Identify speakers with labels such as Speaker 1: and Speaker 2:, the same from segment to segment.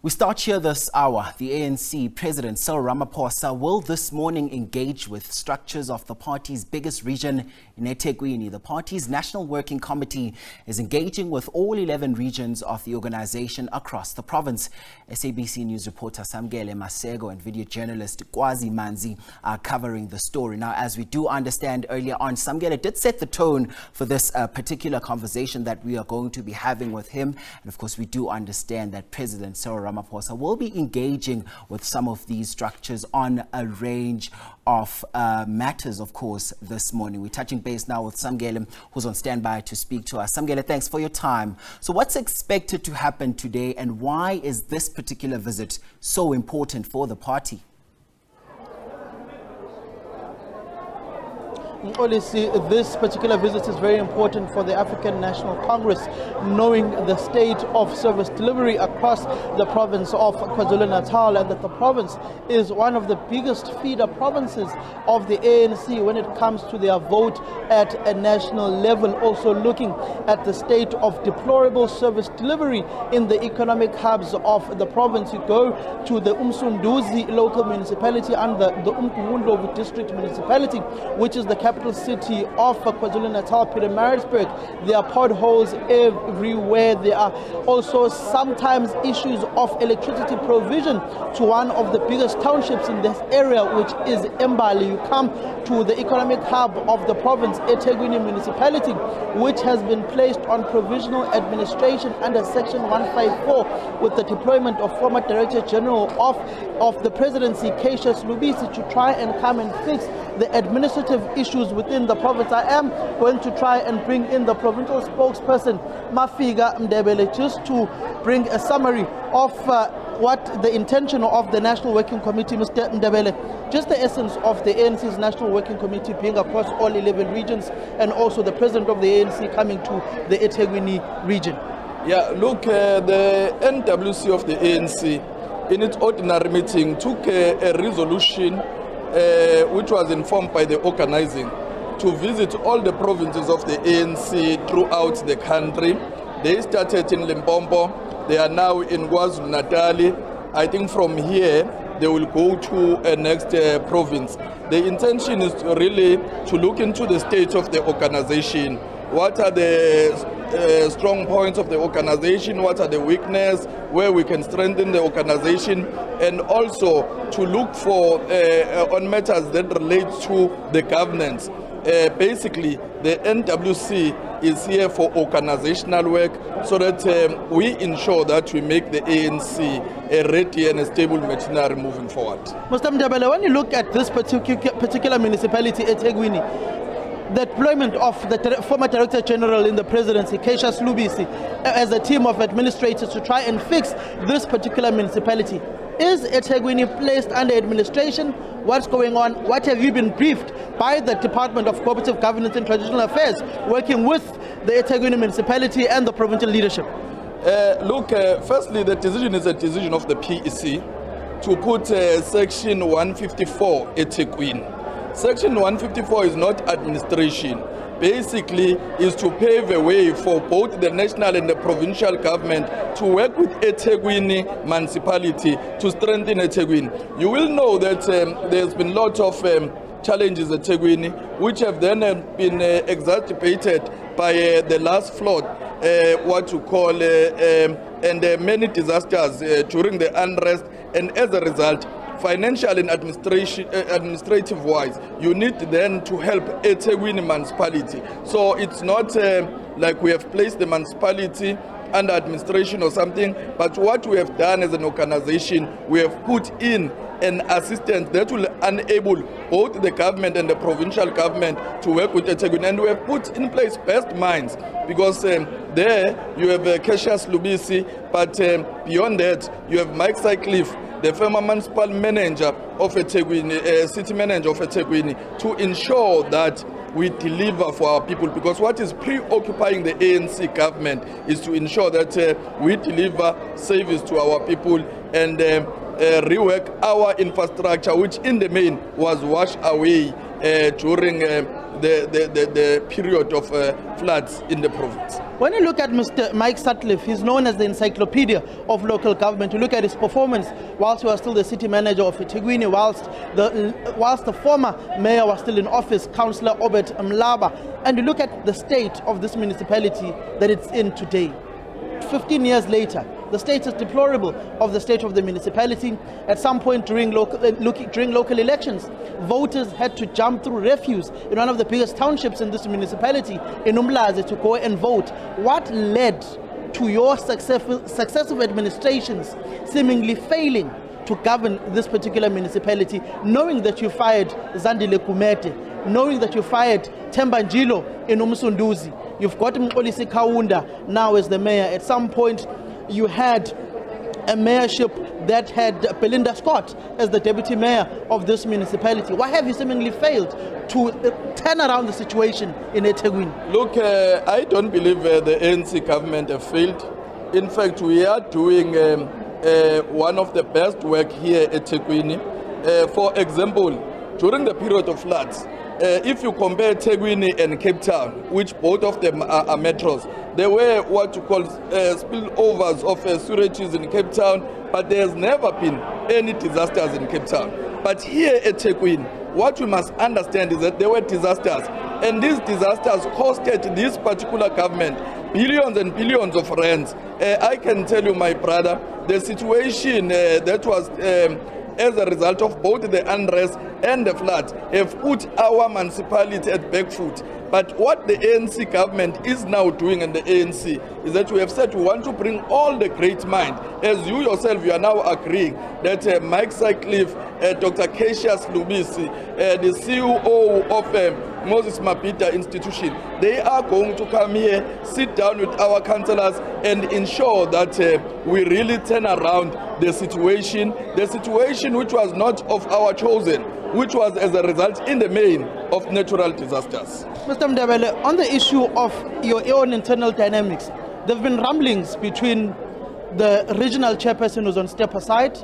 Speaker 1: We start here this hour. The ANC President Cyril Ramaphosa will this morning engage with structures of the party's biggest region in eThekwini. The party's National Working Committee is engaging with all 11 regions of the organization across the province. SABC News reporter Samkele Maseko and video journalist Kwazi Manzi are covering the story. Now, as we do understand earlier on, Samkele did set the tone for this particular conversation that we are going to be having with him. And of course, we do understand that President Cyril Ramaphosa will be engaging with some of these structures on a range of matters, of course, this morning. We're touching base now with Samkele, who's on standby to speak to us. Samkele, thanks for your time. So what's expected to happen today, and why is this particular visit so important for the party?
Speaker 2: Honestly, this particular visit is very important for the African National Congress, knowing the state of service delivery across the province of KwaZulu-Natal, and that the province is one of the biggest feeder provinces of the ANC when it comes to their vote at a national level. Also looking at the state of deplorable service delivery in the economic hubs of the province. You go to the Umsunduzi local municipality and the Umgungundlovu district municipality, which is the capital city of KwaZulu-Natal, Pietermaritzburg. There are potholes everywhere. There are also sometimes issues of electricity provision to one of the biggest townships in this area, which is Mbali. You come to the economic hub of the province, eThekwini municipality, which has been placed on provisional administration under Section 154 with the deployment of former Director General of the Presidency, KZN, to try and come and fix the administrative issues within the province. I am going to try and bring in the provincial spokesperson, Mafiga Mdebele, just to bring a summary of what the intention of the National Working Committee, Mr. Mdebele, just the essence of the ANC's National Working Committee being across all 11 regions, and also the president of the ANC coming to the eThekwini region.
Speaker 3: Yeah, look, the NWC of the ANC, in its ordinary meeting, took a resolution which was informed by the organizing to visit all the provinces of the ANC throughout the country. They started in Limpopo, they are now in KwaZulu-Natal. I think from here they will go to a next province. The intention is really to look into the state of the organization. What are the strong points of the organization, what are the weaknesses, where we can strengthen the organization, and also to look for on matters that relate to the governance. Basically, the NWC is here for organizational work so that we ensure that we make the ANC a ready and a stable machinery moving forward.
Speaker 2: Mr. Mdebele, when you look at this particular municipality, eThekwini, the deployment of the former Director General in the Presidency, KZN, as a team of administrators to try and fix this particular municipality. Is eThekwini placed under administration? What's going on? What have you been briefed by the Department of Cooperative Governance and Traditional Affairs, working with the eThekwini municipality and the provincial leadership?
Speaker 3: Look, firstly, the decision is a decision of the PEC to put Section 154 eThekwini. Section 154 is not administration. Basically, is to pave a way for both the national and the provincial government to work with eThekwini municipality to strengthen eThekwini. You will know that there's been lots of challenges at eThekwini, which have then been exacerbated by the last flood, what you call, and many disasters during the unrest, and as a result, financial and administrative wise, you need then to help eThekwini municipality. So it's not like we have placed the municipality under administration or something, but what we have done as an organization, we have put in an assistance that will enable both the government and the provincial government to work with eThekwini. And we have put in place best minds, because there you have KZN, but beyond that you have Mike Sycliffe, the former municipal manager of eThekwini, city manager of eThekwini, to ensure that we deliver for our people, because what is preoccupying the ANC government is to ensure that we deliver service to our people and rework our infrastructure, which in the main was washed away during the period of floods in the province.
Speaker 2: When you look at Mr. Mike Sutcliffe, he's known as the encyclopedia of local government. You look at his performance whilst he was still the city manager of eThekwini, whilst the former mayor was still in office, Councillor Obert Mlaba, and you look at the state of this municipality that it's in today. 15 years later, the state is deplorable of the state of the municipality. At some point during local elections, voters had to jump through refuse in one of the biggest townships in this municipality, in Umlazi, to go and vote. What led to your successive administrations seemingly failing to govern this particular municipality, knowing that you fired Zandile Kumete, knowing that you fired Themba Njilo in Umsunduzi? You've got Mkolisi Kaunda now as the mayor. At some point, you had a mayorship that had Belinda Scott as the deputy mayor of this municipality. Why have you seemingly failed to turn around the situation in eThekwini?
Speaker 3: Look, I don't believe the ANC government have failed. In fact, we are doing one of the best work here at eThekwini. For example, during the period of floods, if you compare eThekwini and Cape Town, which both of them are metros, there were what you call spillovers of sewages in Cape Town, but there has never been any disasters in Cape Town. But here at eThekwini, what we must understand is that there were disasters, and these disasters costed this particular government billions and billions of rands. I can tell you, my brother, the situation that was as a result of both the unrest and the floods have put our municipality at back foot. But what the ANC government is now doing, and the ANC, is that we have said we want to bring all the great mind. As you yourself, you are now agreeing that Mike Sutcliffe, Dr. Cassius Lubisi, the CEO of Moses Mabhida Institution, they are going to come here, sit down with our councillors and ensure that we really turn around the situation which was not of our chosen, which was as a result in the main of natural disasters.
Speaker 2: Mr. Mdebele, on the issue of your own internal dynamics, there have been rumblings between the regional chairperson who's on step aside,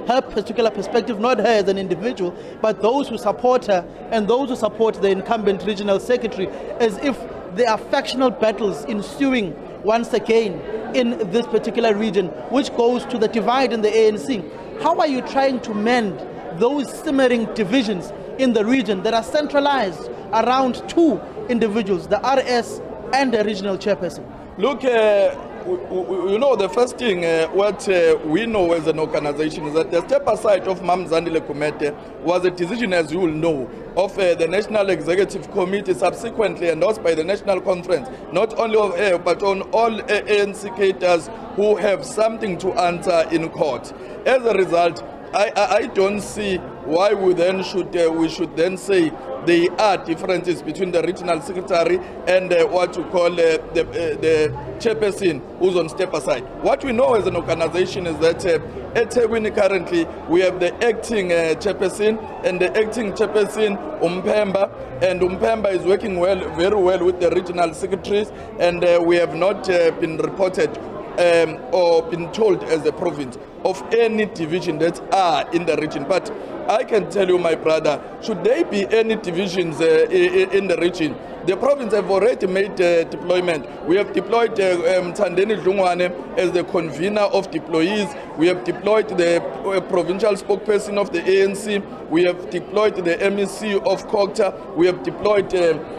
Speaker 2: her particular perspective, not her as an individual, but those who support her and those who support the incumbent regional secretary, as if there are factional battles ensuing once again in this particular region, which goes to the divide in the ANC. How are you trying to mend those simmering divisions in the region that are centralized around two individuals, the RS and the regional chairperson?
Speaker 3: Look, you know, the first thing what we know as an organization is that the step aside of Mam Zandile Kumete was a decision, as you will know, of the National Executive Committee, subsequently endorsed by the National Conference, not only of her, but on all ANC cadres who have something to answer in court. As a result, I don't see why we should then say there are differences between the regional secretary and what you call the chairperson who's on step aside. What we know as an organization is that at eThekwini currently we have the acting chairperson, and the acting chairperson Umpemba, and Umpemba is working very well with the regional secretaries, and we have not been reported or been told as a province of any division that are in the region. But I can tell you, my brother, should there be any divisions in the region, the province have already made deployment. We have deployed Tandeni Dlungwane as the convener of deployees. We have deployed the provincial spokesperson of the ANC. We have deployed the MEC of Kokta. We have deployed,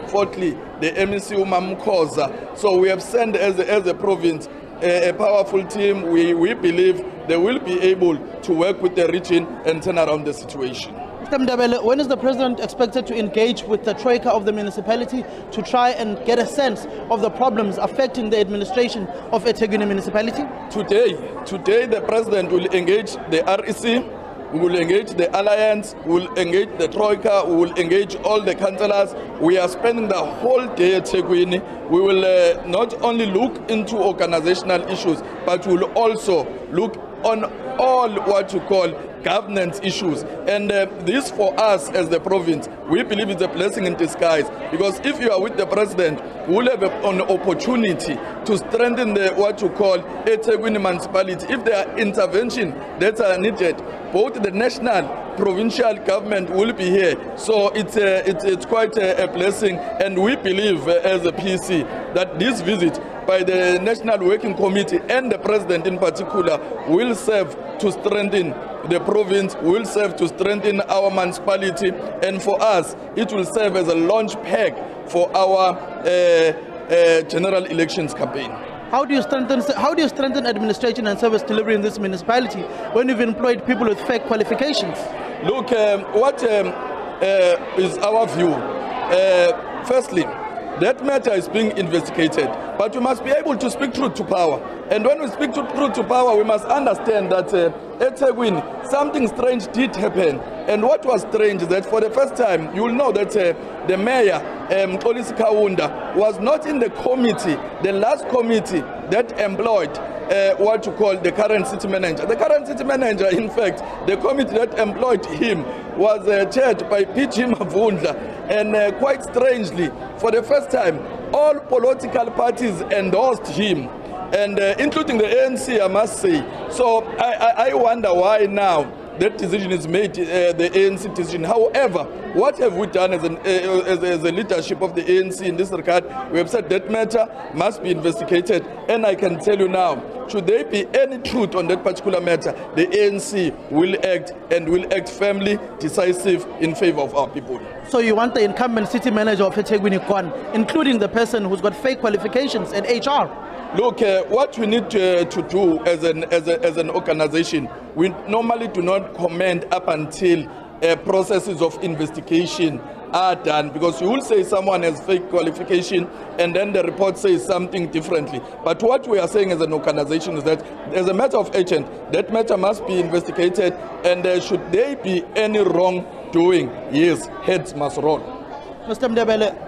Speaker 3: fourthly, the MEC Umamkoza. So we have sent as a province a powerful team. We believe they will be able to work with the region and turn around the situation.
Speaker 2: Mr. Mdebele, when is the president expected to engage with the troika of the municipality to try and get a sense of the problems affecting the administration of eThekwini municipality? Today the president will engage the REC, we will engage the alliance, we will engage the troika, we will engage all the councillors. We are spending the whole day at eThekwini. We will not only look into organizational issues, but we will also look on all what you call governance issues. And this for us as the province, we believe it's a blessing in disguise, because if you are with the president, we will have an opportunity to strengthen the what you call eThekwini municipality. If there are interventions that are needed,
Speaker 3: both the national, provincial government will be here. So it's quite a blessing, and we believe as a PC that this visit by the National Working Committee and the President in particular will serve to strengthen the province, will serve to strengthen our municipality, and for us it will serve as a launch pad for our general elections campaign.
Speaker 2: How do you strengthen administration and service delivery in this municipality when you've employed people with fake qualifications?
Speaker 3: Look, what is our view? Firstly, that matter is being investigated, but we must be able to speak truth to power. And when we speak truth to power, we must understand that eThekwini, something strange did happen. And what was strange is that for the first time, you will know that the mayor, Kwazi Manzi, was not in the committee, the last committee that employed what you call the current city manager. The current city manager, in fact, the committee that employed him was chaired by PG Mavundla. And quite strangely, for the first time, all political parties endorsed him, and including the ANC, I must say. So I wonder why now that decision is made, the ANC decision. However, what have we done as a leadership of the ANC in this regard? We have said that matter must be investigated, and I can tell you now, should there be any truth on that particular matter, the ANC will act, and will act firmly, decisive in favor of our people.
Speaker 2: So you want the incumbent city manager of eThekwini gone, including the person who's got fake qualifications and HR?
Speaker 3: Look, what we need to do as an organization, we normally do not comment up until processes of investigation are done, because you will say someone has fake qualification and then the report says something differently. But what we are saying as an organization is that as a matter of urgent, that matter must be investigated, and should there be any wrongdoing, yes, heads must roll.
Speaker 2: Mr. Mdebele,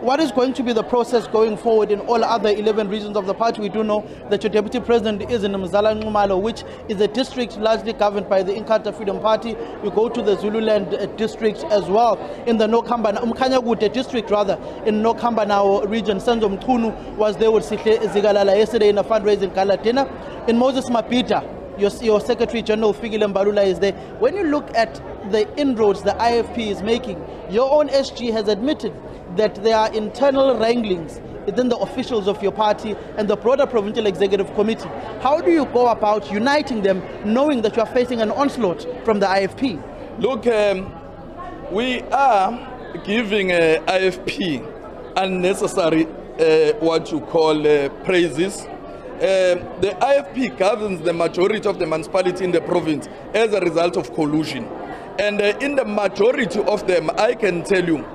Speaker 2: what is going to be the process going forward in all other 11 regions of the party? We do know that your deputy president is in Mzala Nxumalo, which is a district largely governed by the Inkatha Freedom Party. You go to the Zululand district as well. In the Mkhanyakude district, rather, in Nokambanao region, Senzo Mchunu was there with Sihle Zigalala yesterday in a fundraising gala dinner. In Moses Mapita, your Secretary General Fikile Mbalula is there. When you look at the inroads the IFP is making, your own SG has admitted that there are internal wranglings within the officials of your party and the broader provincial executive committee. How do you go about uniting them, knowing that you are facing an onslaught from the IFP?
Speaker 3: Look, we are giving IFP unnecessary what you call praises. The IFP governs the majority of the municipality in the province as a result of collusion. And in the majority of them, I can tell you,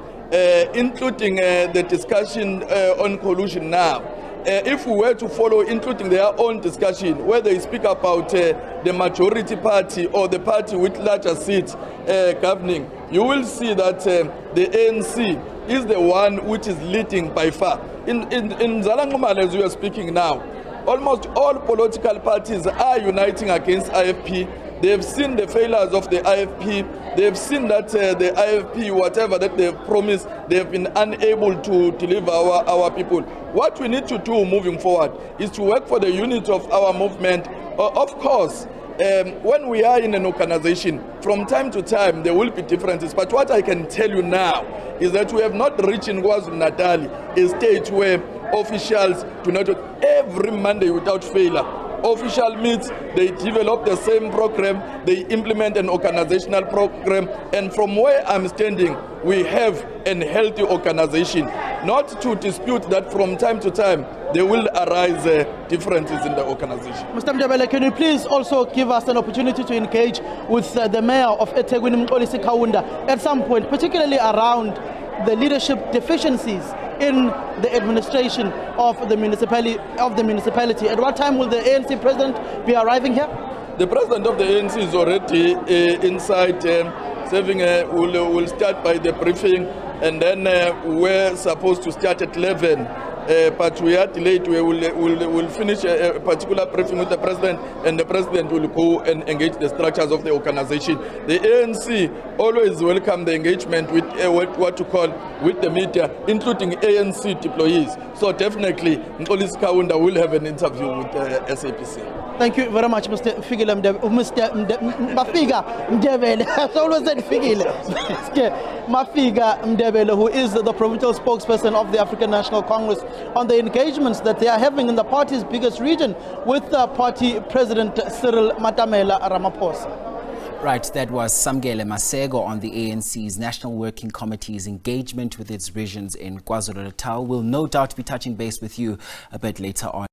Speaker 3: including the discussion on collusion now, if we were to follow, including their own discussion, where they speak about the majority party or the party with larger seats governing, you will see that the ANC is the one which is leading by far. In Mzala Nxumalo, as we are speaking now, almost all political parties are uniting against IFP. They've seen the failures of the IFP. They've seen that the IFP, whatever that they've promised, they've been unable to deliver our people. What we need to do moving forward is to work for the unity of our movement. Of course, when we are in an organization, from time to time, there will be differences. But what I can tell you now is that we have not reached in KwaZulu-Natal a stage where officials do not, every Monday without failure, official meets, they develop the same program, they implement an organizational program, and from where I'm standing, we have a healthy organization. Not to dispute that from time to time, there will arise differences in the organization.
Speaker 2: Mr. Mdebele, can you please also give us an opportunity to engage with the mayor of eThekwini, Kwazi Manzi, at some point, particularly around the leadership deficiencies in the administration of the municipality. At what time will the ANC president be arriving here?
Speaker 3: The president of the ANC is already inside, serving. Will start by the briefing, and then we're supposed to start at 11 but we are delayed. We'll finish a particular briefing with the President, and the President will go and engage the structures of the organization. The ANC always welcome the engagement with what you call with the media, including ANC employees. So definitely, Nkolis Kaunda will have an interview with SABC.
Speaker 2: Thank you very much, Mr. Fikile Mafiga Mdebele. I always said Fikile. Mafiga Mdebele, who is the provincial spokesperson of the African National Congress, on the engagements that they are having in the party's biggest region with party President Cyril Ramaphosa.
Speaker 1: Right, that was Samkele Maseko on the ANC's National Working Committee's engagement with its regions in KwaZulu-Natal. We'll no doubt be touching base with you a bit later on.